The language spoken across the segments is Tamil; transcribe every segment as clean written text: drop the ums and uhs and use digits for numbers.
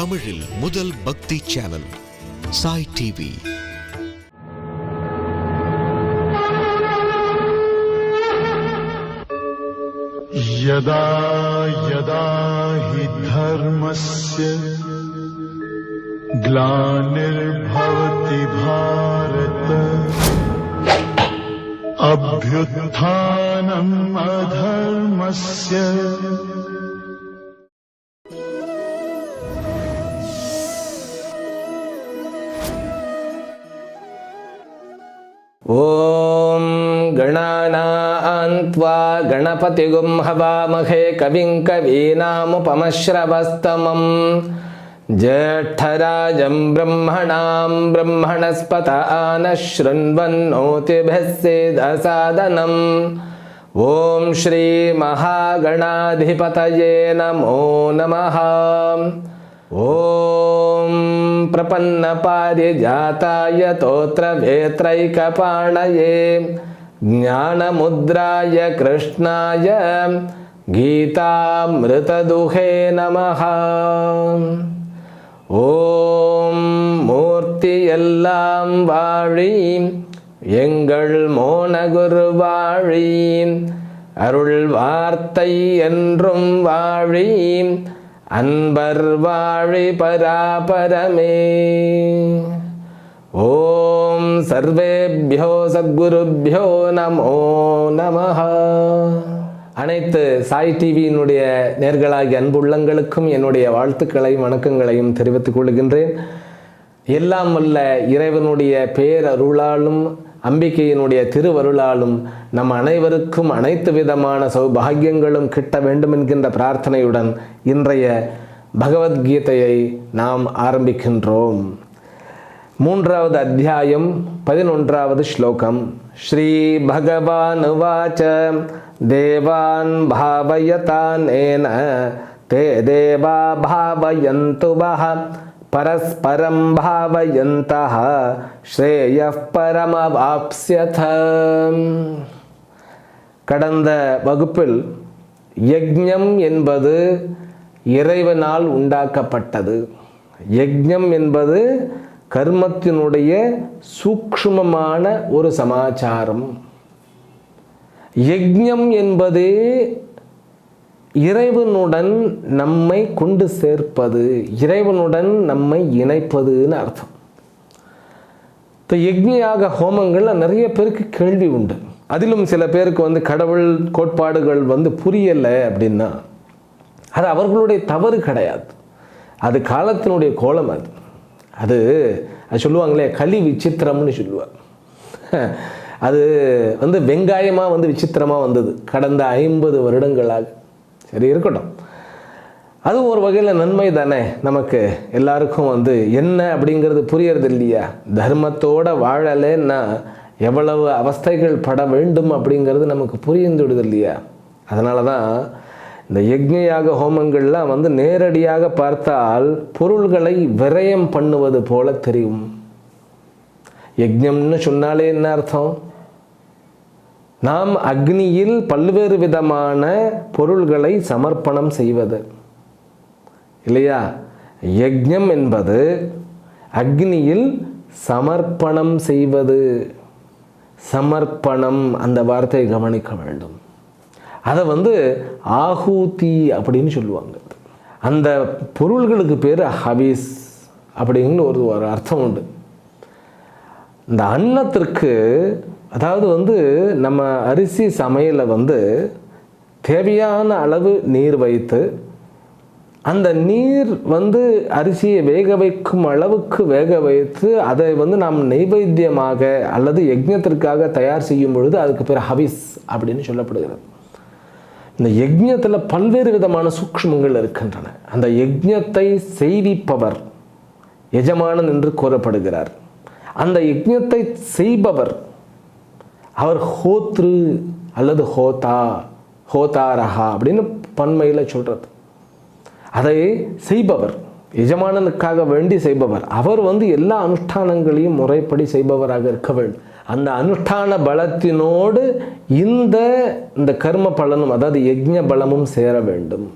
தமிழில் முதல் பக்தி சேனல் சாய் டிவி. यदा यदा हि धर्मस्य ग्लानिर्भवति भारत अभ्युत्थानम् अधर्मस्य ओम गणानान्त्वा गणपतिगुं हवामहे कविं कवीनामुपमश्रवस्तमं ज्येष्ठराजं ब्रह्मणां ब्रह्मणस्पत आनः शृण्वन्नोतिभिः सीदसादनम्। ओम श्री महागणाधिपतये नमो नमः। ओम प्रपन्नपारिजाताय तोत्रवेत्रैकपाणये ज्ञानमुद्राय कृष्णाय गीतामृतदुहे नमः। ओम மூர்த்தியெல்லாம் வாழி எங்கள் மோனகுருவாழி அருள் வார்த்தை என்றும் வாழி அன்பர் வாழி பராபரமே। ஓம் சர்வேப்யோ சத்குருப்யோ நமோ நமஹ। அனைத்து சாய் டிவியினுடைய நேர்களாகிய அன்புள்ளங்களுக்கும் என்னுடைய வாழ்த்துக்களையும் வணக்கங்களையும் தெரிவித்துக் கொள்கின்றேன். எல்லாம் வல்ல இறைவனுடைய பேரருளாலும் அம்பிகையினுடைய திருவருளாலும் நம் அனைவருக்கும் அனைத்து விதமான சௌபாகியங்களும் கிட்ட வேண்டும் என்கின்ற பிரார்த்தனையுடன் இன்றைய பகவத்கீதையை நாம் ஆரம்பிக்கின்றோம். 3வது அத்தியாயம் 11வது ஸ்லோகம். ஸ்ரீ பகவான் உவாச்ச தேவான் பாவயதானேன தே தேவா பாவயந்து வஹ பரஸ்பரம் பாவயந்தஹ ஸ்ரேயः பரமவாப்ஸ்யத. கடந்த வகுப்பில் யஜ்ஞம் என்பது இறைவனால் உண்டாக்கப்பட்டது. யஜ்ஞம் என்பது கர்மத்தினுடைய சூக்ஷ்மமான ஒரு சமாச்சாரம். யஜ்ஞம் என்பதே இறைவனுடன் நம்மை கொண்டு சேர்ப்பது, இறைவனுடன் நம்மை இணைப்பதுன்னு அர்த்தம். இப்போ யஜ்ஞயாக ஹோமங்கள் நிறைய பேருக்கு கேள்வி உண்டு. அதிலும் சில பேருக்கு கடவுள் கோட்பாடுகள் புரியலை அப்படின்னா அது அவர்களுடைய தவறு கிடையாது. அது காலத்தினுடைய கோலம். அது சொல்லுவாங்களே கலி விசித்திரம்னு சொல்லுவார். அது வெங்காயமாக விசித்திரமாக வந்தது கடந்த 50 வருடங்களாக. சரி, இருக்கட்டும். அது ஒரு வகையில் நன்மை தானே. நமக்கு எல்லாருக்கும் என்ன அப்படிங்கிறது புரியறது இல்லையா? தர்மத்தோட வாழலைன்னா எவ்வளவு அவஸ்தைகள் பட வேண்டும் அப்படிங்கிறது நமக்கு புரிந்துவிடுது இல்லையா? அதனால தான் இந்த யஜ்ஞயாக ஹோமங்கள்லாம் நேரடியாக பார்த்தால் பொருள்களை விரயம் பண்ணுவது போல தெரியும். யஜ்ஞம்னு சொன்னாலே என்ன அர்த்தம்? நாம் அக்னியில் பல்வேறு விதமான பொருள்களை சமர்ப்பணம் செய்வது இல்லையா? யஜ்ஞம் என்பது அக்னியில் சமர்ப்பணம் செய்வது. சமர்ப்பணம் அந்த வார்த்தையை கவனிக்க வேண்டும். அதை ஆஹூதி அப்படின்னு சொல்லுவாங்க. அந்த பொருள்களுக்கு பேர் ஹவிஸ் அப்படிங்கிற ஒரு அர்த்தம் உண்டு. இந்த அன்னத்திற்கு, அதாவது நம்ம அரிசி சமையலை தேவையான அளவு நீர் வைத்து அந்த நீர் அரிசியை வேக வைக்கும் அளவுக்கு வேக வைத்து அதை நாம் நைவேத்தியமாக அல்லது யஜ்ஞத்திற்காக தயார் செய்யும் பொழுது அதுக்கு பேர் ஹவிஸ் அப்படின்னு சொல்லப்படுகிறது. இந்த யஜ்ஞத்தில் பல்வேறு விதமான சூக்ஷ்மங்கள் இருக்கின்றன. அந்த யஜ்ஞத்தை செய்விப்பவர் எஜமானன் என்று கூறப்படுகிறார். அந்த யஜ்ஞத்தை செய்பவர் அவர் ஹோத்ரு அல்லது ஹோதா, ஹோதாரஹா அப்படின்னு பன்மையில் சொல்கிறது. அதை செய்பவர், எஜமானனுக்காக வேண்டி செய்பவர், அவர் எல்லா அனுஷ்டானங்களையும் முறைப்படி செய்பவராக இருக்க வேண்டும். அந்த அனுஷ்டான பலத்தினோடு இந்த கர்ம பலனும், அதாவது யஜ்ஞ பலமும் சேர வேண்டும்.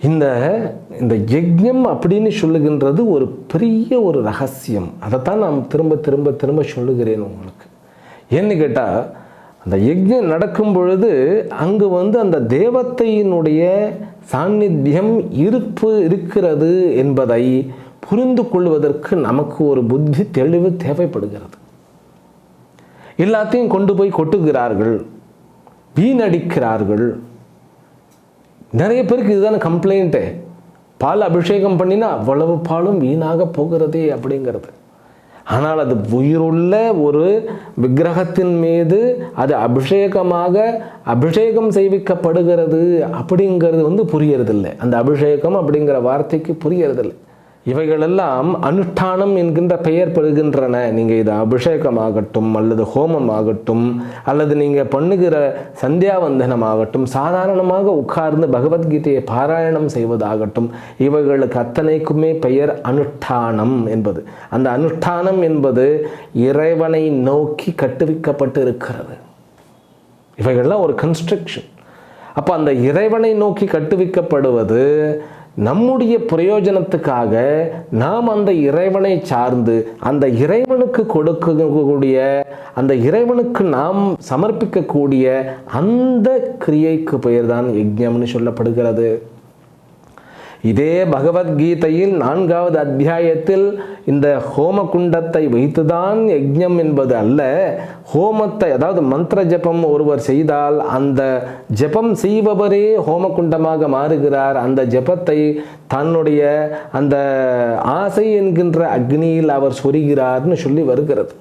இந்த யஜ்ஞம் அப்படின்னு சொல்லுகின்றது ஒரு பெரிய ஒரு ரகசியம். அதைத்தான் நான் திரும்ப திரும்ப திரும்ப சொல்லுகிறேன் உங்களுக்கு. ஏன்னு கேட்டால், அந்த யஜ்ஞம் நடக்கும் பொழுது அங்கு அந்த தேவதையினுடைய சாநித்தியம் இருக்கிறது என்பதை புரிந்து கொள்வதற்கு நமக்கு ஒரு புத்தி தெளிவு தேவைப்படுகிறது. எல்லாத்தையும் கொண்டு போய் கொட்டுகிறார்கள், வீணடிக்கிறார்கள். நிறைய பேருக்கு இதுதானே கம்ப்ளைண்ட்டு. பால் அபிஷேகம் பண்ணினா அவ்வளவு பாலும் வீணாக போகிறதே அப்படிங்கிறது. ஆனால் அது உயிருள்ள ஒரு விக்கிரகத்தின் மீது அது அபிஷேகம் செய்விக்கப்படுகிறது அப்படிங்கிறது புரியறதில்லை. அந்த அபிஷேகம் அப்படிங்கிற வார்த்தைக்கு புரியறதில்லை. இவைகளெல்லாம் அனுஷ்டானம் என்கின்ற பெயர் பெறுகின்றன. நீங்கள் இது அபிஷேகமாகட்டும், அல்லது ஹோமம் ஆகட்டும், அல்லது நீங்கள் பண்ணுகிற சந்தியாவந்தனம் ஆகட்டும், சாதாரணமாக உட்கார்ந்து பகவத்கீதையை பாராயணம் செய்வதாகட்டும், இவைகளுக்கு அத்தனைக்குமே பெயர் அனுஷ்டானம் என்பது. அந்த அனுஷ்டானம் என்பது இறைவனை நோக்கி கட்டுவிக்கப்பட்டு இருக்கிறது. இவைகள்லாம் ஒரு கன்ஸ்ட்ரக்ஷன். அப்போ அந்த இறைவனை நோக்கி கட்டுவிக்கப்படுவது நம்முடைய பிரயோஜனத்துக்காக நாம் அந்த இறைவனை சார்ந்து அந்த இறைவனுக்கு கொடுக்கக்கூடிய, அந்த இறைவனுக்கு நாம் சமர்ப்பிக்கக்கூடிய அந்த கிரியைக்கு பெயர் தான் யஜ்ஞம்னு சொல்லப்படுகிறது. இதே பகவத்கீதையில் 4வது அத்தியாயத்தில் இந்த ஹோம குண்டத்தை வைத்துதான் யஜ்ஞம் என்பது அல்ல, ஹோமத்தை, அதாவது மந்திர ஜபம் ஒருவர் செய்தால் அந்த ஜபம் செய்பவரே ஹோமகுண்டமாக மாறுகிறார். அந்த ஜபத்தை தன்னுடைய அந்த ஆசை என்கின்ற அக்னியில் அவர் சொரிகிறார்னு சொல்லி வருகிறது.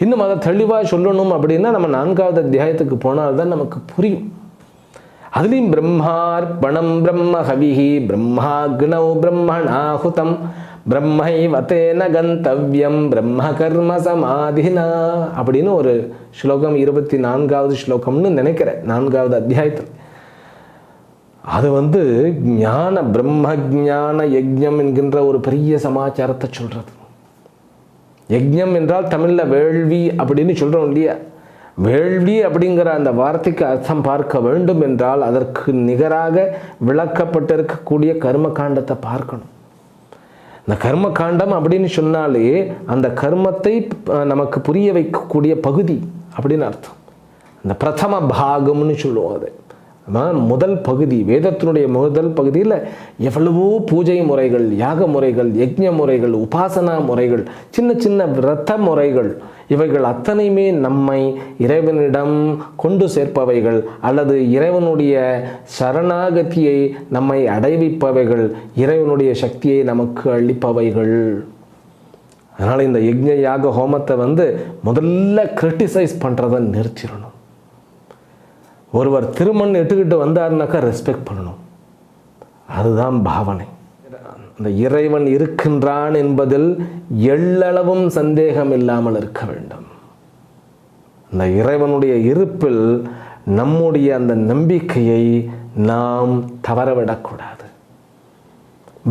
இன்னும் அதை தெளிவாக சொல்லணும் அப்படின்னா நம்ம 4வது அத்தியாயத்துக்கு போனால்தான் நமக்கு புரியும். அதுலேயும் பிரம்மார்ப்பணம் பிரம்ம ஹவிஹி பிரம்மாக்னௌ பிரம்மணாஹுதம் பிரம்மைவதேன கந்தவ்யம் பிரம்ம கர்ம சமாதினா அப்படின்னு ஒரு ஸ்லோகம், 24வது ஸ்லோகம்னு நினைக்கிறேன் 4வது அத்தியாயத்தில். அது ஞான பிரம்ம ஞான யஜ்ஞம் என்கின்ற ஒரு பெரிய சமாச்சாரத்தை சொல்றது. யஜ்ஞம் என்றால் தமிழில் வேள்வி அப்படின்னு சொல்கிறோம் இல்லையா? வேள்வி அப்படிங்கிற அந்த வார்த்தைக்கு அர்த்தம் பார்க்க வேண்டும் என்றால் அதற்கு நிகராக விளக்கப்பட்டிருக்கக்கூடிய கர்ம காண்டத்தை பார்க்கணும். இந்த கர்ம காண்டம் அப்படின்னு சொன்னாலே அந்த கர்மத்தை நமக்கு புரிய வைக்கக்கூடிய பகுதி அப்படின்னு அர்த்தம். அந்த பிரதம பாகம்னு சொல்லுவோம். அது முதல் பகுதி, வேதத்தினுடைய முதல் பகுதியில் எவ்வளவோ பூஜை முறைகள், யாக முறைகள், யஜ்ஞ முறைகள், உபாசனா முறைகள், சின்ன சின்ன விரத முறைகள், இவைகள் அத்தனையுமே நம்மை இறைவனிடம் கொண்டு சேர்ப்பவைகள், அல்லது இறைவனுடைய சரணாகதியை நம்மை அடைவிப்பவைகள், இறைவனுடைய சக்தியை நமக்கு அளிப்பவைகள். அதனால் இந்த யஜ்ஞ யாக ஹோமத்தை முதல்ல கிரிட்டிசைஸ் பண்ணுறதை நிறுத்திடணும். ஒருவர் திருமண் இட்டுக்கிட்டு வந்தாருனாக்கா ரெஸ்பெக்ட் பண்ணணும். அதுதான் பாவனை. அந்த இறைவன் இருக்கின்றான் என்பதில் எள்ளளவும் சந்தேகம் இல்லாமல் இருக்க வேண்டும். அந்த இறைவனுடைய இருப்பில் நம்முடைய அந்த நம்பிக்கையை நாம் தவறவிடக்கூடாது.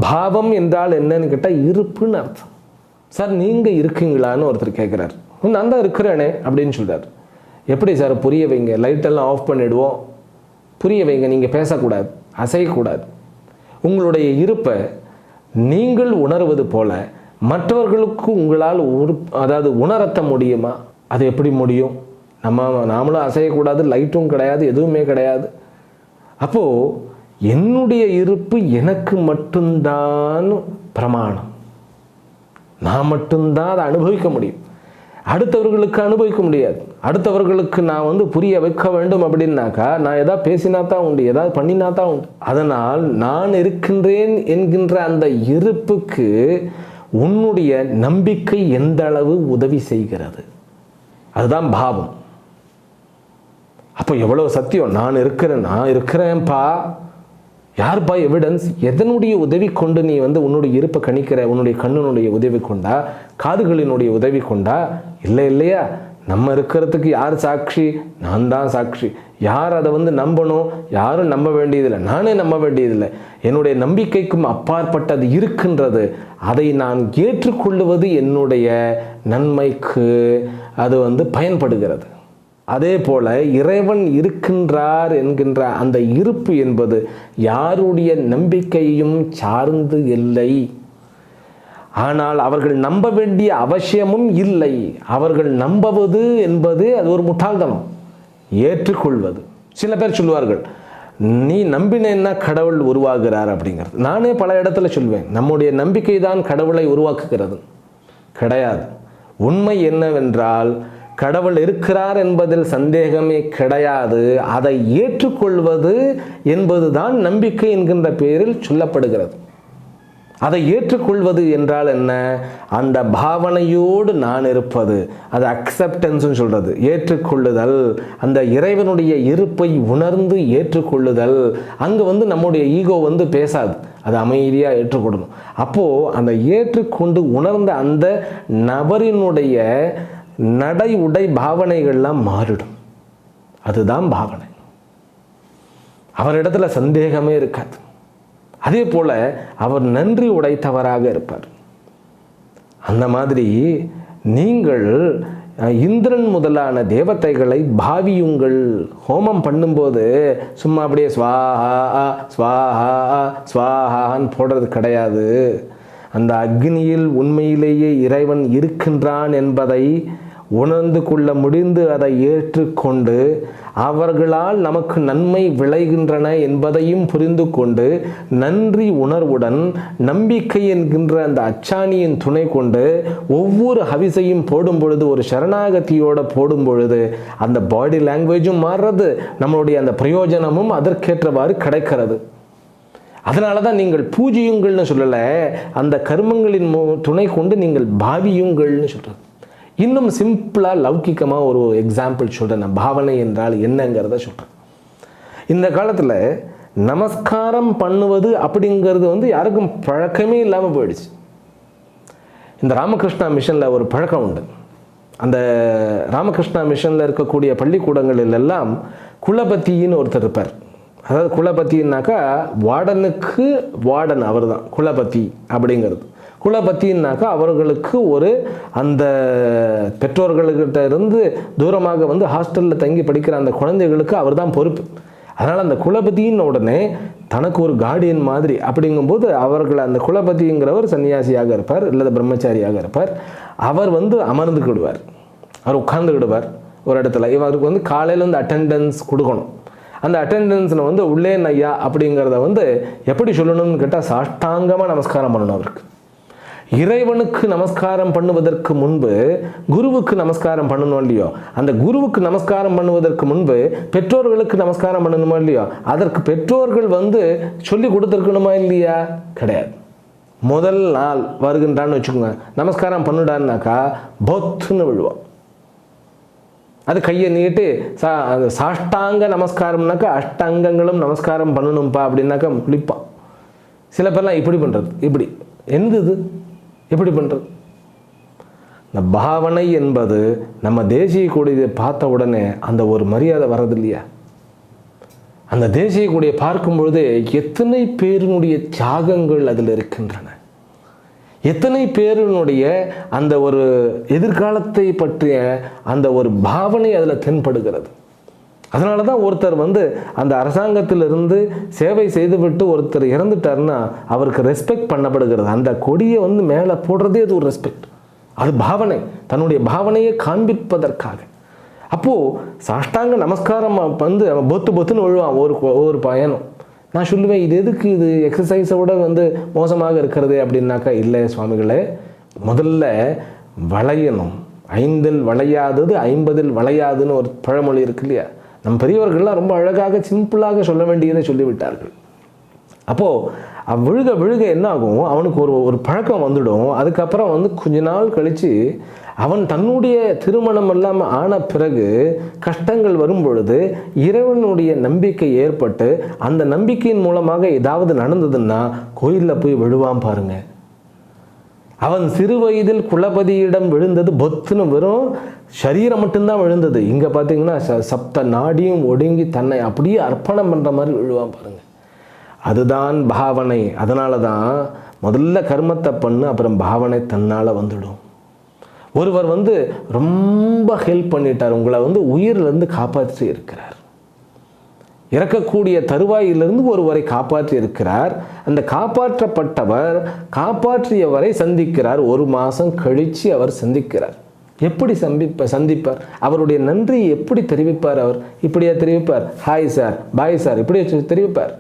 பாவம் என்றால் என்னன்னு கேட்டால் இருப்புன்னு அர்த்தம். சார் நீங்கள் இருக்கீங்களான்னு ஒருத்தர் கேட்குறாரு. நான் தான் இருக்கிறேனே அப்படின்னு சொல்கிறார். எப்படி சார் புரிய வைங்க, லைட்டெல்லாம் ஆஃப் பண்ணிவிடுவோம், புரிய வைங்க, நீங்கள் பேசக்கூடாது, அசையக்கூடாது. உங்களுடைய இருப்பை நீங்கள் உணர்வது போல மற்றவர்களுக்கு உங்களால் உணரத்த முடியுமா? அது எப்படி முடியும்? நாமளும் அசையக்கூடாது, லைட்டும் கிடையாது, எதுவுமே கிடையாது. அப்போது என்னுடைய இருப்பு எனக்கு மட்டும்தான் பிரமாணம். நான் மட்டும்தான் அதை அனுபவிக்க முடியும். அடுத்தவர்களுக்கு அனுபவிக்க முடியாது. அடுத்தவர்களுக்கு நான் புரிய வைக்க வேண்டும் அப்படின்னாக்கா நான் எதாவது பேசினா தான் உண்டு, ஏதாவது பண்ணினா தான் உண்டு. அதனால் நான் இருக்கின்றேன் என்கின்ற அந்த இருப்புக்கு உன்னுடைய நம்பிக்கை எந்த அளவு உதவி செய்கிறது, அதுதான் பாவம். அப்போ எவ்வளவு சத்தியம். நான் இருக்கிறேன்ப்பா, யார்ப்பா எவிடன்ஸ்? எதனுடைய உதவி கொண்டு நீ உன்னுடைய இருப்பை கணிக்கிற? உன்னுடைய கண்ணினுடைய உதவி கொண்டா, காதுகளினுடைய உதவி கொண்டா? இல்லையா? நம்ம இருக்கிறதுக்கு யார் சாட்சி? நான் தான் சாட்சி. யார் அதை நம்பணும்? யாரும் நம்ப வேண்டியதில்லை, நானே நம்ப வேண்டியதில்லை. என்னுடைய நம்பிக்கைக்கும் அப்பாற்பட்டது இருக்கின்றது. அதை நான் ஏற்றுக்கொள்ளுவது என்னுடைய நன்மைக்கு அது பயன்படுகிறது. அதே போல இறைவன் இருக்கின்றார் என்கின்ற அந்த இருப்பு என்பது யாருடைய நம்பிக்கையும் சார்ந்து இல்லை. ஆனால் அவர்கள் நம்ப வேண்டிய அவசியமும் இல்லை. அவர்கள் நம்புவது என்பது அது ஒரு முட்டாள்தனம். ஏற்றுக்கொள்வது. சில பேர் சொல்லுவார்கள், நீ நம்பினேன்னா கடவுள் உருவாகிறார் அப்படிங்கிறது. நானே பல இடத்துல சொல்வேன், நம்முடைய நம்பிக்கை தான் கடவுளை உருவாக்குகிறது. கிடையாது. உண்மை என்னவென்றால் கடவுள் இருக்கிறார் என்பதில் சந்தேகமே கிடையாது. அதை ஏற்றுக்கொள்வது என்பதுதான் நம்பிக்கை என்கின்ற பெயரில் சொல்லப்படுகிறது. அதை ஏற்றுக்கொள்வது என்றால் என்ன? அந்த பாவனையோடு நான் இருப்பது, அது அக்செப்டன்ஸ் சொல்றது, ஏற்றுக்கொள்ளுதல். அந்த இறைவனுடைய இருப்பை உணர்ந்து ஏற்றுக்கொள்ளுதல். அங்கே நம்முடைய ஈகோ பேசாது, அது அமைதியாக ஏற்றுக்கொள்ளணும். அப்போது அந்த ஏற்றுக்கொண்டு உணர்ந்த அந்த நபரினுடைய நடை உடை பாவனைகள்லாம் மாறிடும். அதுதான் பாவனை. அவரிடத்துல சந்தேகமே இருக்காது. அதே போல அவர் நன்றி உடைத்தவராக இருப்பார். அந்த மாதிரி நீங்கள் இந்திரன் முதலான தேவதைகளை பாவியுங்கள். ஹோமம் பண்ணும்போது சும்மா அப்படியே ஸ்வாஹா ஸ்வாஹா ஸ்வாஹான்னு போடுறது கிடையாது. அந்த அக்னியில் உண்மையிலேயே இறைவன் இருக்கின்றான் என்பதை உணர்ந்து கொள்ள முடிந்து அதை ஏற்றுக்கொண்டு அவர்களால் நமக்கு நன்மை விளைகின்றன என்பதையும் புரிந்து கொண்டு நன்றி உணர்வுடன் நம்பிக்கை என்கின்ற அந்த அச்சாணியின் துணை கொண்டு ஒவ்வொரு ஹவிசையும் போடும் பொழுது ஒரு சரணாகதியோடு போடும் பொழுது அந்த பாடி லாங்குவேஜும் மாறுறது, நம்மளுடைய அந்த பிரயோஜனமும் அதற்கேற்றவாறு கிடைக்கிறது. அதனால தான் நீங்கள் பூஜியுங்கள்னு சொல்லலை, அந்த கர்மங்களின் துணை கொண்டு நீங்கள் பாவியுங்கள்னு சொல்கிறது. இன்னும் சிம்பிளாக லௌகிக்கமாக ஒரு எக்ஸாம்பிள் சொல்கிறேன். நான் பாவனை என்றால் என்னங்கிறத சொல்கிறேன். இந்த காலத்தில் நமஸ்காரம் பண்ணுவது அப்படிங்கிறது யாருக்கும் பழக்கமே இல்லாமல் போயிடுச்சு. இந்த ராமகிருஷ்ணா மிஷனில் ஒரு பழக்கம் உண்டு. அந்த ராமகிருஷ்ணா மிஷனில் இருக்கக்கூடிய பள்ளிக்கூடங்களில் எல்லாம் குலபத்தின்னு ஒருத்தர் இருப்பார். அதாவது குலபத்தின்னாக்கா வார்டனுக்கு வார்டன் அவர் தான் குலபத்தி அப்படிங்கிறது. குலபத்தின்னாக்கா அவர்களுக்கு ஒரு அந்த பெற்றோர்கள்கிட்ட இருந்து தூரமாக ஹாஸ்டலில் தங்கி படிக்கிற அந்த குழந்தைகளுக்கு அவர் தான் பொறுப்பு. அதனால் அந்த குலபதியின் உடனே தனக்கு ஒரு கார்டியன் மாதிரி அப்படிங்கும்போது அவர்கள் அந்த குலபதிங்கிறவர் சன்னியாசியாக இருப்பார், இல்லை பிரம்மச்சாரியாக இருப்பார். அவர் அமர்ந்துக்கிடுவார், அவர் உட்கார்ந்துக்கிடுவார் ஒரு இடத்துல. இவருக்கு காலையில் அட்டெண்டன்ஸ் கொடுக்கணும். அந்த அட்டெண்டன்ஸில் உள்ளே ஐயா அப்படிங்கிறத எப்படி சொல்லணும்னு கேட்டால் சாஷ்டாங்கமாக நமஸ்காரம் பண்ணணும். அவருக்கு இறைவனுக்கு நமஸ்காரம் பண்ணுவதற்கு முன்பு குருவுக்கு நமஸ்காரம் பண்ணணும் இல்லையோ, அந்த குருவுக்கு நமஸ்காரம் பண்ணுவதற்கு முன்பு பெற்றோர்களுக்கு நமஸ்காரம் பண்ணணுமா இல்லையோ, அதற்கு பெற்றோர்கள் சொல்லி கொடுத்துருக்கணுமா இல்லையா? கிடையாது. முதல் நாள் வருகின்றான்னு வச்சுக்கோங்க, நமஸ்காரம் பண்ணுடான்னாக்கா பொத்துன்னு விழுவோம். அது கையை நீட்டு சாஷ்டாங்க நமஸ்காரம்னாக்கா அஷ்டாங்கங்களும் நமஸ்காரம் பண்ணணும்ப்பா அப்படின்னாக்கா குளிப்பான். சில பேர்லாம் இப்படி பண்ணுறது, இப்படி என்னது எப்படி பண்ணுறது? இந்த பாவனை என்பது நம்ம தேசிய கொடியை பார்த்த உடனே அந்த ஒரு மரியாதை வர்றது இல்லையா? அந்த தேசிய கொடியை பார்க்கும் பொழுது எத்தனை பேரினுடைய தியாகங்கள் அதில் இருக்கின்றன, எத்தனை பேரினுடைய அந்த ஒரு எதிர்காலத்தை பற்றிய அந்த ஒரு பாவனை அதில் தென்படுகிறது. அதனால தான் ஒருத்தர் அந்த அரசாங்கத்திலிருந்து சேவை செய்துவிட்டு ஒருத்தர் இறந்துட்டார்னா அவருக்கு ரெஸ்பெக்ட் பண்ணப்படுகிறது. அந்த கொடியை மேலே போடுறதே அது ஒரு ரெஸ்பெக்ட். அது பாவனை, தன்னுடைய பாவனையை காண்பிப்பதற்காக. அப்போது சாஷ்டாங்க நமஸ்காரம் பொத்துன்னு விழுவான் ஒவ்வொரு பயனும். நான் சொல்லுவேன், இது எதுக்கு, இது எக்ஸசைஸோட மோசமாக இருக்கிறது அப்படின்னாக்கா, இல்லை சுவாமிகளே, முதல்ல வளையணும். 5இல் வளையாதது 50இல் வளையாதுன்னு ஒரு பழமொழி இருக்கு இல்லையா? நம் பெரியவர்கள்லாம் ரொம்ப அழகாக சிம்பிளாக சொல்ல வேண்டியதை சொல்லிவிட்டார்கள். அப்போது விழுக விழுக என்ன ஆகும், அவனுக்கு ஒரு பழக்கம் வந்துடும். அதுக்கப்புறம் கொஞ்ச நாள் கழித்து அவன் தன்னுடைய திருமணம் எல்லாம் ஆன பிறகு கஷ்டங்கள் வரும் பொழுது இறைவனுடைய நம்பிக்கை ஏற்பட்டு அந்த நம்பிக்கையின் மூலமாக ஏதாவது நடந்ததுன்னா கோயிலில் போய் விழுவான் பாருங்க. அவன் சிறு வயதில் குலபதியிடம் விழுந்தது பொத்துன்னு வெறும் சரீரம் மட்டும்தான் விழுந்தது. இங்கே பார்த்தீங்கன்னா சப்த நாடியும் ஒடுங்கி தன்னை அப்படியே அர்ப்பணம் பண்ணுற மாதிரி விழுவான் பாருங்க. அதுதான் பாவனை. அதனால தான் முதல்ல கர்மத்தை பண்ணு, அப்புறம் பாவனை தன்னால் வந்துடும். ஒருவர் வந்து ரொம்ப ஹெல்ப் பண்ணிட்டார், உங்களை வந்து உயிரிலிருந்து காப்பாற்றி இருக்கிறார், இறக்கக்கூடிய தருவாயிலிருந்து ஒருவரை காப்பாற்றி இருக்கிறார். அந்த காப்பாற்றப்பட்டவர் காப்பாற்றியவரை சந்திக்கிறார். 1 மாதம் கழித்து அவர் சந்திக்கிறார். எப்படி சந்திப்பார்? அவருடைய நன்றியை எப்படி தெரிவிப்பார்? அவர் இப்படியா தெரிவிப்பார்? ஹாய் சார், பாய் சார், இப்படியே தெரிவிப்பார்?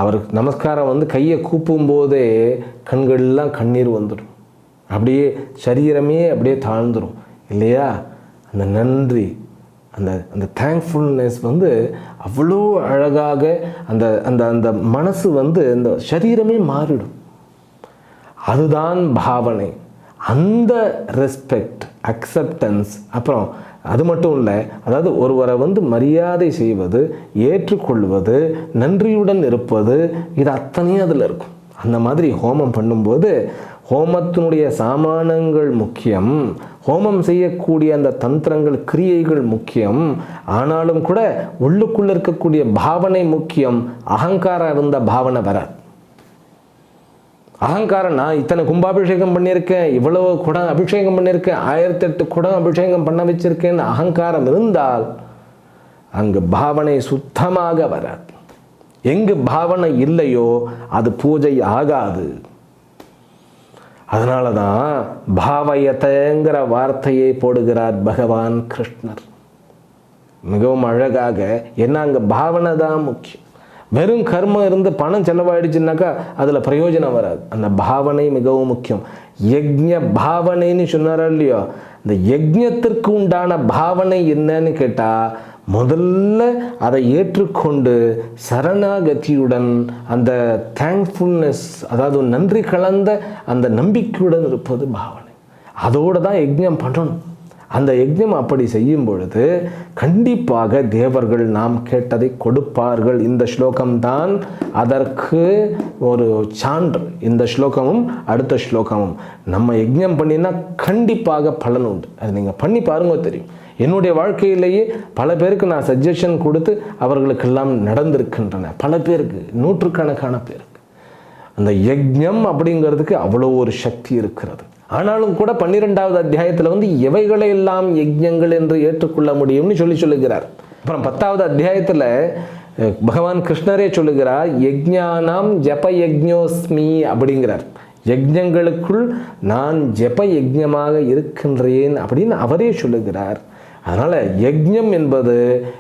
அவர் நமஸ்காரம் வந்து கையை கூப்பும் போதே கண்கள்லாம் கண்ணீர் வந்துடும், அப்படியே சரீரமே அப்படியே தாழ்ந்துடும் இல்லையா? அந்த நன்றி, அந்த தேங்க்ஃபுல்னஸ் வந்து அவ்வளோ அழகாக அந்த அந்த அந்த மனசு வந்து அந்த சரீரமே மாறிடும். அதுதான் பாவனை. அந்த ரெஸ்பெக்ட், அக்செப்டன்ஸ், அப்புறம் அது மட்டும் இல்லை, அதாவது ஒருவரை வந்து மரியாதை செய்வது, ஏற்றுக்கொள்வது, நன்றியுடன் இருப்பது, இது அத்தனையும் அதில் இருக்கும். அந்த மாதிரி ஹோமம் பண்ணும்போது ஹோமத்தினுடைய சாமானங்கள் முக்கியம், ஹோமம் செய்யக்கூடிய அந்த தந்திரங்கள், கிரியைகள் முக்கியம். ஆனாலும் கூட உள்ளுக்குள்ளே இருக்கக்கூடிய பாவனை முக்கியம். அகங்காரம் இருந்த பாவனை வராது. அகங்காரம், நான் இத்தனை கும்பாபிஷேகம் பண்ணியிருக்கேன், இவ்வளவு குடம் அபிஷேகம் பண்ணியிருக்கேன், 1008 குடம் அபிஷேகம் பண்ண வச்சிருக்கேன்னு அகங்காரம் இருந்தால் அங்கு பாவனை சுத்தமாக வராது. எங்கு பாவனை இல்லையோ அது பூஜை ஆகாது. அதனால தான் பாவயத்தங்கிற வார்த்தையை போடுகிறார் பகவான் கிருஷ்ணர் மிகவும் அழகாக. ஏன்னா அங்கே பாவனை தான் முக்கியம். வெறும் கர்மம் இருந்து பணம் செலவாயிடுச்சுன்னாக்கா அதில் பிரயோஜனம் வராது. அந்த பாவனை மிகவும் முக்கியம். யஜ்ஞ பாவனைன்னு சொன்னாரா இல்லையோ, இந்த யஜ்ஞத்திற்கு உண்டான பாவனை என்னன்னு கேட்டால், முதல்ல அதை ஏற்றுக்கொண்டு சரணாகதியுடன் அந்த தேங்க்ஃபுல்னஸ், அதாவது நன்றி கலந்த அந்த நம்பிக்கையுடன் இருப்பது பாவனை. அதோடு தான் யஜ்ஞம் பண்ணணும். அந்த யஜ்ஞம் அப்படி செய்யும் பொழுது கண்டிப்பாக தேவர்கள் நாம் கேட்டதை கொடுப்பார்கள். இந்த ஸ்லோகம்தான் அதற்கு ஒரு சான்று. இந்த ஸ்லோகமும் அடுத்த ஸ்லோகமும் நம்ம யஜ்ஞம் பண்ணினா கண்டிப்பாக பலன் உண்டு. அது நீங்கள் பண்ணி பாருங்க தெரியும். என்னுடைய வாழ்க்கையிலேயே பல பேருக்கு நான் சஜஷன் கொடுத்து அவர்களுக்கெல்லாம் நடந்திருக்கின்றன. பல பேருக்கு, நூற்றுக்கணக்கான பேருக்கு அந்த யஜ்ஞம் அப்படிங்கிறதுக்கு அவ்வளோ ஒரு சக்தி இருக்கிறது. ஆனாலும் கூட 12வது அத்தியாயத்தில் வந்து எவைகளை எல்லாம் யஜ்ஞங்கள் என்று ஏற்றுக்கொள்ள முடியும்னு சொல்லுகிறார். அப்புறம் 10வது அத்தியாயத்தில் பகவான் கிருஷ்ணரே சொல்லுகிறார், யஜ்ஞானாம் ஜப யஜ்ஞோஸ்மி அப்படிங்கிறார். யஜ்ஞங்களுக்குள் நான் ஜப யஜ்ஞமாக இருக்கின்றேன் அப்படின்னு அவரே சொல்லுகிறார். அதனால் யஜ்ஞம் என்பது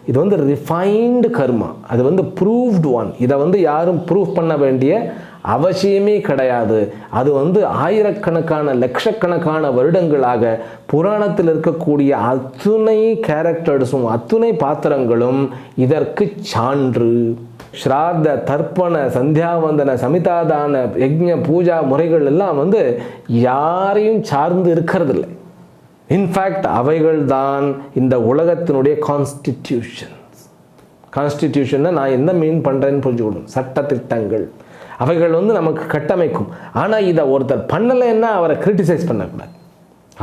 இது வந்து ரிஃபைன்டு கர்மா, அது வந்து ப்ரூவ்டு ஒன். இதை வந்து யாரும் ப்ரூவ் பண்ண வேண்டிய அவசியமே கிடையாது. அது வந்து ஆயிரக்கணக்கான லட்சக்கணக்கான வருடங்களாக புராணத்தில் இருக்கக்கூடிய அத்துணை கேரக்டர்ஸும் அத்துணை பாத்திரங்களும் இதற்கு சான்று. ஸ்ராத்த, தர்ப்பண, சந்தியாவந்தன, சமிதாதான, யஜ்ஞ பூஜா முறைகள் எல்லாம் வந்து யாரையும் சார்ந்து இருக்கிறதில்லை. இன்ஃபேக்ட் அவைகள் தான் இந்த உலகத்தினுடைய கான்ஸ்டிடியூஷன். நான் என்ன மீன் பண்ணுறேன்னு புரிஞ்சுக்கணும். சட்டத்திட்டங்கள் அவைகள் வந்து நமக்கு கட்டமைக்கும். ஆனால் இதை ஒருத்தர் பண்ணலைன்னா அவரை கிரிட்டிசைஸ் பண்ணக்கூடாது,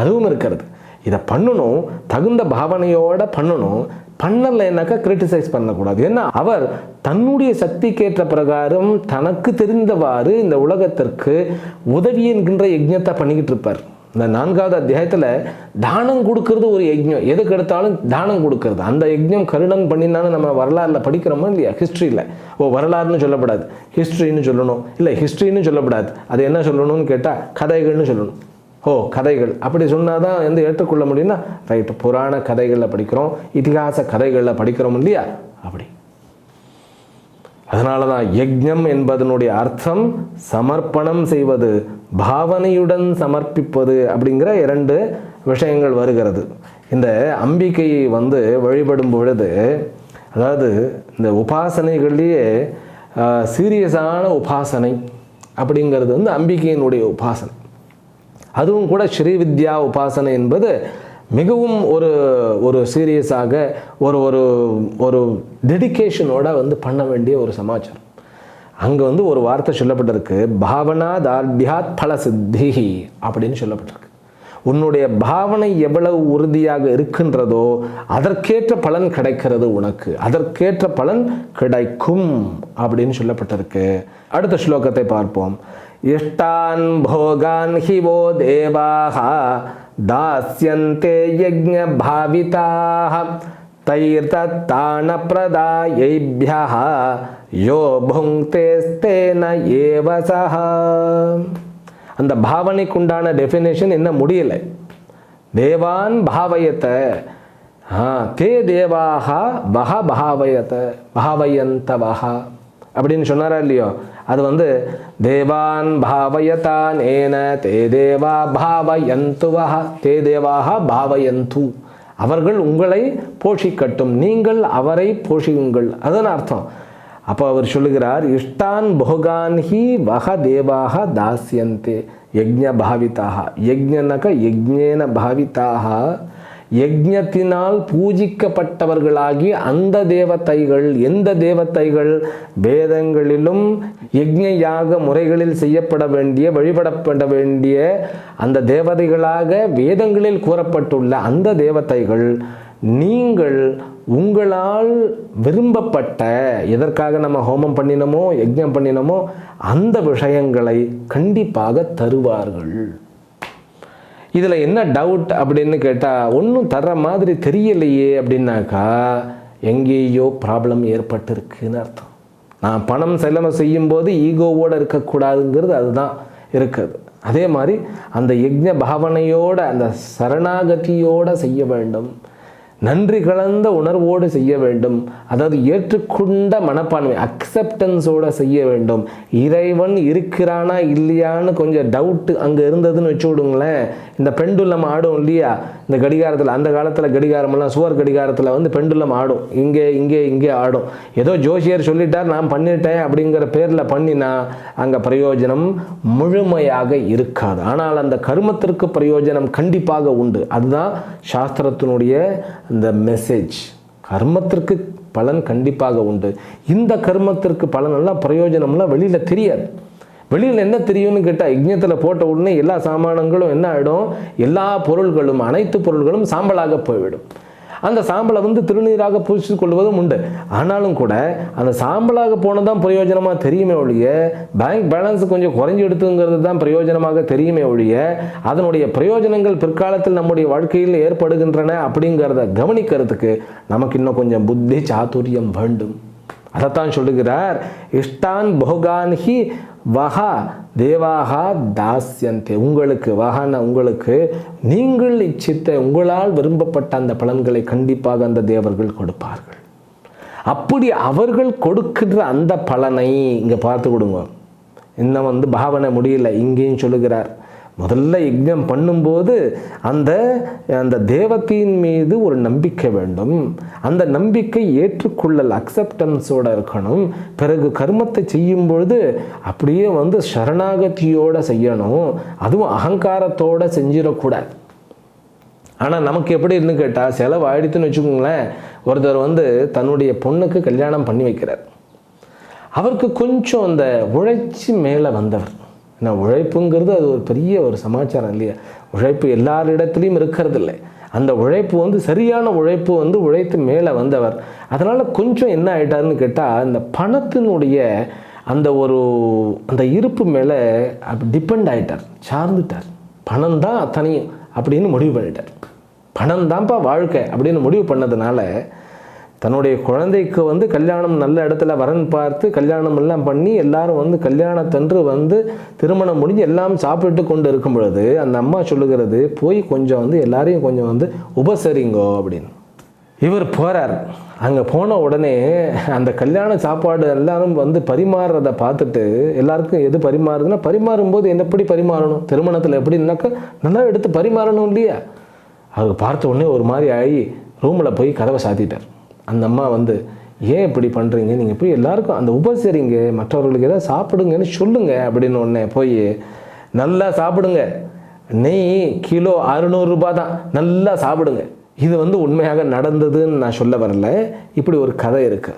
அதுவும் இருக்கிறது. இதை பண்ணணும், தகுந்த பாவனையோடு பண்ணணும். பண்ணலைன்னாக்கா கிரிட்டிசைஸ் பண்ணக்கூடாது. ஏன்னா அவர் தன்னுடைய சக்திக்கேற்ற பிரகாரம் தனக்கு தெரிந்தவாறு இந்த உலகத்திற்கு உதவி என்கின்ற யஜ்ஞத்தை பண்ணிக்கிட்டு இருப்பார். இந்த 4வது அத்தியாயத்தில் தானம் கொடுக்கறது ஒரு யஜ்ஞம். எதுக்கு எடுத்தாலும் தானம் கொடுக்கறது. அந்த யஜ்ஞம் கருணன் பண்ணினாலும் நம்ம வரலாறுல படிக்கிறோமோ இல்லையா, ஹிஸ்ட்ரியில். வரலாறுன்னு சொல்லப்படாது, ஹிஸ்ட்ரின்னு சொல்லணும். இல்லை, ஹிஸ்ட்ரின்னு சொல்லப்படாது, அது என்ன சொல்லணும்னு கேட்டால் கதைகள்னு சொல்லணும். கதைகள் அப்படி சொன்னால் தான் வந்து ஏற்றுக்கொள்ள முடியும்னா ரைட்டு. புராண கதைகளில் படிக்கிறோம், இதிகாச கதைகளில் படிக்கிறோம் இல்லையா, அப்படி. அதனால தான் யஜ்ஞம் என்பதனுடைய அர்த்தம் சமர்ப்பணம் செய்வது, பாவனையுடன் சமர்ப்பிப்பது அப்படிங்கிற 2 விஷயங்கள் வருகிறது. இந்த அம்பிகையை வந்து வழிபடும் பொழுது, அதாவது இந்த உபாசனைகள்லேயே சீரியஸான உபாசனை அப்படிங்கிறது வந்து அம்பிகையினுடைய உபாசனை. அதுவும் கூட ஸ்ரீவித்யா உபாசனை என்பது மிகவும் ஒரு சீரியஸாக ஒரு டெடிகேஷனோட வந்து பண்ண வேண்டிய ஒரு சமாச்சாரம். அங்கே வந்து ஒரு வார்த்தை சொல்லப்பட்டிருக்கு, பாவனா தார்டியாத் பல சித்தி அப்படின்னு சொல்லப்பட்டிருக்கு. உன்னுடைய பாவனை எவ்வளவு உறுதியாக இருக்கின்றதோ அதற்கேற்ற பலன் கிடைக்கிறது உனக்கு, அதற்கேற்ற பலன் கிடைக்கும் அப்படின்னு சொல்லப்பட்டிருக்கு. அடுத்த ஸ்லோகத்தை பார்ப்போம். இஷ்டான் போகான் ஹிவோ தேவாக தாஸ்யந்தே யஜ்ஞ பாவிதாக தைர்தத்தான பிரதாயைப்யஹ யோ புங்க்தேஸ்தேன ஏவசஹ. அந்த பாவனைக்குண்டான டெஃபினேஷன் என்ன முடியலை. தேவான் பாவயத்த தே தேவாக வஹ பாவயத்த பாவயந்தவஹ அப்படின்னு சொன்னாரா இல்லையோ, அது தேவான் பாவயதான் ஏன தே தேவா பாவயந்துவஹ தே தேவாக பாவயந்து, அவர்கள் உங்களை போஷிக்கட்டும், நீங்கள் அவரை போஷியுங்கள், அதுதான் அர்த்தம். அப்போ அவர் சொல்லுகிறார், இஷ்டான் போகான் ஹி வஹ தேவாக தாஸ்யந்தே யஜ்ஞ பாவிதாக. யஜ்ஞனக யஜ்ஞேன பாவிதாக, யஜ்ஞத்தினால் பூஜிக்கப்பட்டவர்களாகி அந்த தேவதைகள். எந்த தேவதைகள்? வேதங்களிலும் யஜ்ஞ யாக முறைகளில் செய்யப்பட வேண்டிய வழிபடப்பட வேண்டிய அந்த தேவதைகளாக வேதங்களில் கூறப்பட்டுள்ள அந்த தேவதைகள். நீங்கள் உங்களால் விரும்பப்பட்ட, எதற்காக நம்ம ஹோமம் பண்ணினோமோ யஜ்ஞம் பண்ணினோமோ அந்த விஷயங்களை கண்டிப்பாக தருவார்கள். இதில் என்ன டவுட் அப்படின்னு கேட்டால், ஒன்றும் தர்ற மாதிரி தெரியலையே அப்படின்னாக்கா எங்கேயோ ப்ராப்ளம் ஏற்பட்டிருக்குன்னு அர்த்தம். நான் பணம் செலவு செய்யும்போது ஈகோவோடு இருக்கக்கூடாதுங்கிறது அதுதான் இருக்குது. அதே மாதிரி அந்த யஜ்ஞ பாவனையோடு அந்த சரணாகதியோடு செய்ய வேண்டும், நன்றி கலந்த உணர்வோடு செய்ய வேண்டும், அதாவது ஏற்றுக்கொண்ட மனப்பான்மை அக்செப்டன்ஸோடு செய்ய வேண்டும். இறைவன் இருக்கிறானா இல்லையான்னு கொஞ்சம் டவுட்டு அங்கே இருந்ததுன்னு வச்சு விடுங்களேன். இந்த பெண்டுலம் ஆடும் இல்லையா இந்த கடிகாரத்தில், அந்த காலத்தில் கடிகாரமெல்லாம் சுவர் கடிகாரத்தில் பெண்டுலம் ஆடும், இங்கே இங்கே இங்கே ஆடும். ஏதோ ஜோசியர் சொல்லிட்டார் நான் பண்ணிட்டேன் அப்படிங்கிற பேரில் பண்ணினா அங்கே பிரயோஜனம் முழுமையாக இருக்காது. ஆனால் அந்த கர்மத்திற்கு பிரயோஜனம் கண்டிப்பாக உண்டு. அதுதான் சாஸ்திரத்தினுடைய இந்த மெசேஜ். கர்மத்திற்கு பலன் கண்டிப்பாக உண்டு. இந்த கர்மத்திற்கு பலனெல்லாம் பிரயோஜனம்லாம் வெளியில் தெரியாது. வெளியில் என்ன தெரியும்னு கேட்டால், யஜ்ஞத்தில் போட்ட உடனே எல்லா சாமானங்களும் என்ன ஆகிடும், எல்லா பொருள்களும் அனைத்து பொருள்களும் சாம்பலாக போய்விடும். அந்த சாம்பலை திருநீராக பூசி கொள்வதும் உண்டு. ஆனாலும் கூட அந்த சாம்பலாக போனதான் பிரயோஜனமாக தெரியுமே ஒழிய, பேங்க் பேலன்ஸ் கொஞ்சம் குறைஞ்சி எடுத்துங்கிறது தான் பிரயோஜனமாக தெரியுமே ஒழிய, அதனுடைய பிரயோஜனங்கள் பிற்காலத்தில் நம்முடைய வாழ்க்கையில் ஏற்படுகின்றன அப்படிங்கிறத கவனிக்கிறதுக்கு நமக்கு இன்னும் கொஞ்சம் புத்தி சாதுரியம் வேண்டும். அதைத்தான் சொல்லுகிறார், இஷ்டான் போகான் ஹி வஹா தேவாகா தாஸ்யந்தே. உங்களுக்கு வஹான உங்களுக்கு, நீங்கள் இச்சித்த உங்களால் விரும்பப்பட்ட அந்த பலன்களை கண்டிப்பாக அந்த தேவர்கள் கொடுப்பார்கள். அப்படி அவர்கள் கொடுக்கின்ற அந்த பலனை இங்கே பார்த்து கொடுங்க. இன்னும் பாவனை முடியல, இங்கேயும் சொல்லுகிறார், முதல்ல யஜ்ஞம் பண்ணும்போது அந்த தேவத்தின் மீது ஒரு நம்பிக்கை வேண்டும். அந்த நம்பிக்கை ஏற்றுக்கொள்ளல் அக்செப்டன்ஸோடு இருக்கணும். பிறகு கர்மத்தை செய்யும் பொழுது அப்படியே சரணாகதியோடு செய்யணும். அதுவும் அகங்காரத்தோடு செஞ்சிடக்கூடாது. ஆனால் நமக்கு எப்படின்னு கேட்டால், செலவு ஆயிடுத்துன்னு வச்சுக்கோங்களேன். ஒருத்தர் தன்னுடைய பொண்ணுக்கு கல்யாணம் பண்ணி வைக்கிறார். அவருக்கு கொஞ்சம் அந்த உழைச்சி மேலே வந்தவர். ஏன்னா உழைப்புங்கிறது அது ஒரு பெரிய ஒரு சமாச்சாரம் இல்லையா. உழைப்பு எல்லாரிடத்துலையும் இருக்கிறது இல்லை. அந்த உழைப்பு சரியான உழைப்பு உழைத்து மேலே வந்தவர். அதனால் கொஞ்சம் என்ன ஆகிட்டாருன்னு கேட்டால், இந்த பணத்தினுடைய அந்த இருப்பு மேலே டிபெண்ட் ஆகிட்டார், சார்ந்துட்டார். பணம் தான் அத்தனையும் அப்படின்னு முடிவு பண்ணிட்டார். பணம் தான்ப்பா வாழ்க்கை அப்படின்னு முடிவு பண்ணதுனால தன்னுடைய குழந்தைக்கு கல்யாணம் நல்ல இடத்துல வரன் பார்த்து கல்யாணம் எல்லாம் பண்ணி எல்லாரும் கல்யாணத்தன்று திருமணம் முடிஞ்சு எல்லாம் சாப்பிட்டு கொண்டு இருக்கும் பொழுது அந்த அம்மா சொல்லுகிறது, போய் கொஞ்சம் எல்லாரையும் கொஞ்சம் உபசரிங்கோ அப்படின்னு. இவர் போகிறார். அங்கே போன உடனே அந்த கல்யாண சாப்பாடு எல்லாரும் பரிமாறுறதை பார்த்துட்டு, எல்லாருக்கும் எது பரிமாறுதுன்னா, பரிமாறும்போது எப்படி பரிமாறணும், திருமணத்தில் எப்படின்னாக்கா நல்லா எடுத்து பரிமாறணும் இல்லையா. அவர் பார்த்த உடனே ஒரு மாதிரி ஆகி ரூமில் போய் கதவை சாத்திட்டார். அந்த அம்மா ஏன் இப்படி பண்ணுறீங்க, நீங்கள் போய் எல்லாருக்கும் அந்த உபசரிங்க, மற்றவர்களுக்கு எதாவது சாப்பிடுங்கன்னு சொல்லுங்க அப்படின்னு உடனே போய் நல்லா சாப்பிடுங்க, நெய் கிலோ 600 ரூபாய் தான், நல்லா சாப்பிடுங்க. இது உண்மையாக நடந்ததுன்னு நான் சொல்ல வரல, இப்படி ஒரு கதை இருக்கு.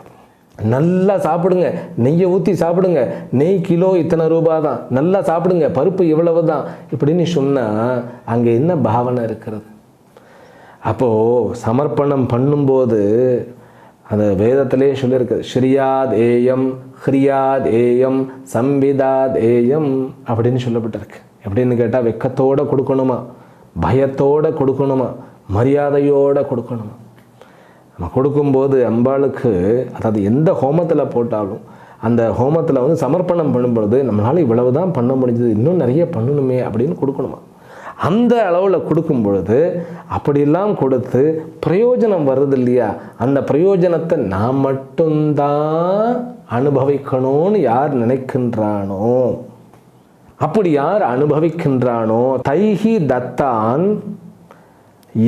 நல்லா சாப்பிடுங்க, நெய்யை ஊற்றி சாப்பிடுங்க, நெய் கிலோ இத்தனை ரூபாய் தான், நல்லா சாப்பிடுங்க, பருப்பு இவ்வளவு தான் இப்படின்னு சொன்னால் அங்கே என்ன பாவனை இருக்கிறது. அப்போது சமர்ப்பணம் பண்ணும்போது அது வேதத்திலே சொல்லியிருக்கு. ஸ்ரீயாத் ஏயம் ஹ்ரியாத் ஏயம் சம்பிதாத் ஏயம் அப்படின்னு சொல்லப்பட்டிருக்கு. எப்படின்னு கேட்டால் வெக்கத்தோடு கொடுக்கணுமா, பயத்தோடு கொடுக்கணுமா, மரியாதையோடு கொடுக்கணுமா. நம்ம கொடுக்கும்போது அம்பாளுக்கு, அதாவது எந்த ஹோமத்தில் போட்டாலும் அந்த ஹோமத்தில் வந்து சமர்ப்பணம் பண்ணும்பொழுது நம்மளால் இவ்வளவு தான் பண்ண முடிஞ்சது, இன்னும் நிறைய பண்ணணுமே அப்படின்னு கொடுக்கணுமா. அந்த அளவில் கொடுக்கும் பொழுது அப்படிலாம் கொடுத்து பிரயோஜனம் வருது இல்லையா, அந்த பிரயோஜனத்தை நான் மட்டும்தான் அனுபவிக்கணும்னு யார் நினைக்கின்றானோ, அப்படி யார் அனுபவிக்கின்றானோ தைஹி தத்தான்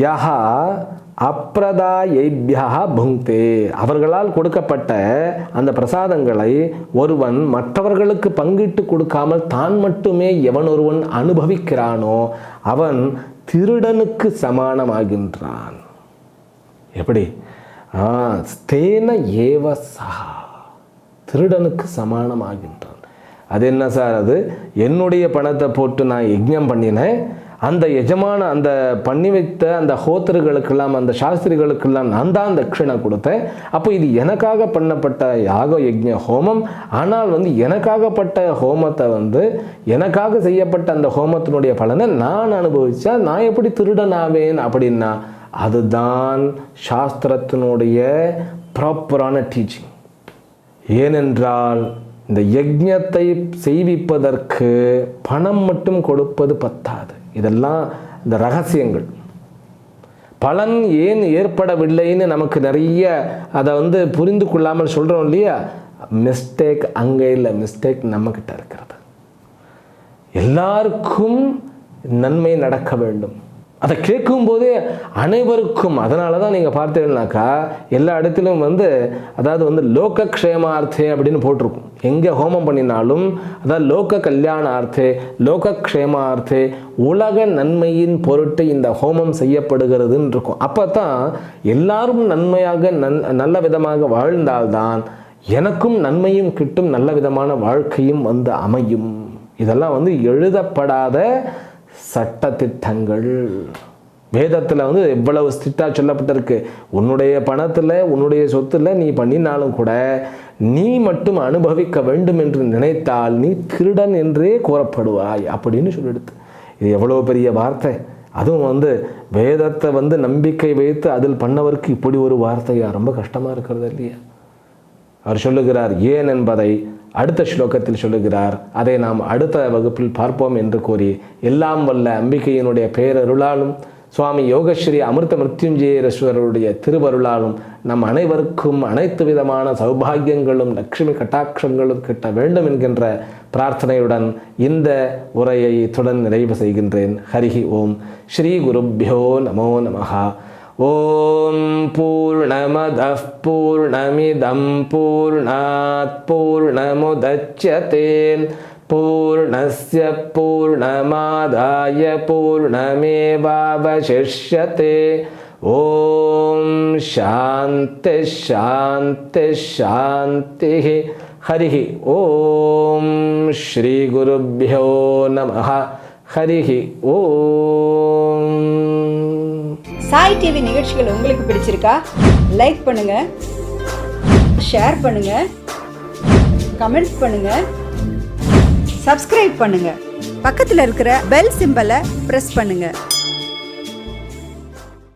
யஹா அப்ரதாயைப்யா புங்க்தே, அவர்களால் கொடுக்கப்பட்ட அந்த பிரசாதங்களை ஒருவன் மற்றவர்களுக்கு பங்கிட்டு கொடுக்காமல் தான் மட்டுமே எவன் ஒருவன் அனுபவிக்கிறானோ அவன் திருடனுக்கு சமானமாகின்றான். எப்படி? தேன ஏவ சஹா, திருடனுக்கு சமானமாகின்றான். அது என்ன சார்? அது என்னுடைய பணத்தை போட்டு நான் யஜ்ஞம் பண்ணினேன், அந்த எஜமான அந்த பண்ணி வைத்த அந்த ஹோத்தர்களுக்கெல்லாம் அந்த சாஸ்திரிகளுக்கெல்லாம் நான் தான் தட்சிணை கொடுத்தேன். அப்போ இது எனக்காக பண்ணப்பட்ட யாக யஜ்ஞ ஹோமம். ஆனால் வந்து எனக்காகப்பட்ட ஹோமத்தை வந்து எனக்காக செய்யப்பட்ட அந்த ஹோமத்தினுடைய பலனை நான் அனுபவித்தா நான் எப்படி திருடனாவேன் அப்படின்னா, அதுதான் சாஸ்திரத்தினுடைய ப்ராப்பரான டீச்சிங். ஏனென்றால் இந்த யஜ்ஞத்தை செய்விப்பதற்கு பணம் மட்டும் கொடுப்பது பத்தாது. இதெல்லாம் இந்த ரகசியங்கள். பலன் ஏன் ஏற்படவில்லைன்னு நமக்கு நிறைய அதை வந்து புரிந்து கொள்ளாமல் சொல்கிறோம் இல்லையா, மிஸ்டேக் அங்கே இல்லை, மிஸ்டேக் நம்மக்கிட்ட இருக்கிறது. எல்லாருக்கும் நன்மை நடக்க வேண்டும், அதை கேட்கும்போதே அனைவருக்கும். அதனால தான் நீங்கள் பார்த்தீங்கன்னாக்கா எல்லா இடத்திலும் வந்து அதாவது வந்து லோக க்ஷேமார்த்தே அப்படின்னு போட்டிருக்கும். எங்கே ஹோமம் பண்ணினாலும் அதாவது லோக கல்யாணார்த்தே லோக க்ஷேமார்த்தே, உலக நன்மையின் பொருட்டு இந்த ஹோமம் செய்யப்படுகிறதுன்னு இருக்கும். அப்போ தான் எல்லாரும் நன்மையாக நல்ல விதமாக வாழ்ந்தால்தான் எனக்கும் நன்மையும் கிட்டும், நல்ல விதமான வாழ்க்கையும் வந்து அமையும். இதெல்லாம் வந்து எழுதப்படாத சட்டத்திட்டங்கள். வேதத்தில் வந்து எவ்வளவு ஸ்ட்ரிக்டாக சொல்லப்பட்டிருக்கு. உன்னுடைய பணத்தில் உன்னுடைய சொத்தில் நீ பண்ணினாலும் கூட நீ மட்டும் அனுபவிக்க வேண்டும் என்று நினைத்தால் நீ திருடன் என்றே கூறப்படுவாய் அப்படின்னு சொல்லிடுது. இது எவ்வளோ பெரிய வார்த்தை. அதுவும் வந்து வேதத்தை வந்து நம்பிக்கை வைத்து அதில் பண்ணவருக்கு இப்படி ஒரு வார்த்தையா, ரொம்ப கஷ்டமாக இருக்கிறது இல்லையா. அவர் சொல்லுகிறார் ஏன் என்பதை அடுத்த ஸ்லோகத்தில் சொல்லுகிறார். அதை நாம் அடுத்த வகுப்பில் பார்ப்போம் என்று கூறி, எல்லாம் வல்ல அம்பிகையினுடைய பேரருளாலும் சுவாமி யோகஸ்ரீ அமிர்த மிருத்யுஞ்சயேஸ்வரருடைய திருவருளாலும் நம் அனைவருக்கும் அனைத்து விதமான சௌபாகியங்களும் லட்சுமி கட்டாட்சங்களும் கிட்ட வேண்டும் என்கின்ற பிரார்த்தனையுடன் இந்த உரையை இத்துடன் நிறைவு செய்கின்றேன். ஹரிஹி ஓம். ஸ்ரீ குருப்யோ நமோ நமஹ. ஓம் பூர்ணமதః பூர்ணமிதம் பூர்ணாத் பூர்ணமுதச்யதே பூர்ணஸ்ய பூர்ணமாதாய பூர்ணமேவாவசிஷ்யதே. ஓம் சாந்தி சாந்தி சாந்தி. ஹரிஹி ஓம். ஸ்ரீ குருப்யோ நமஹ. ஹரிஹி ஓம். சாய் டிவி நிகழ்ச்சிகள் உங்களுக்கு பிடிச்சிருக்கா? லைக் பண்ணுங்க, ஷேர் பண்ணுங்க, கமெண்ட்ஸ் பண்ணுங்க, சப்ஸ்கிரைப் பண்ணுங்க, பக்கத்தில் இருக்கிற பெல் சிம்பலை பிரஸ் பண்ணுங்க.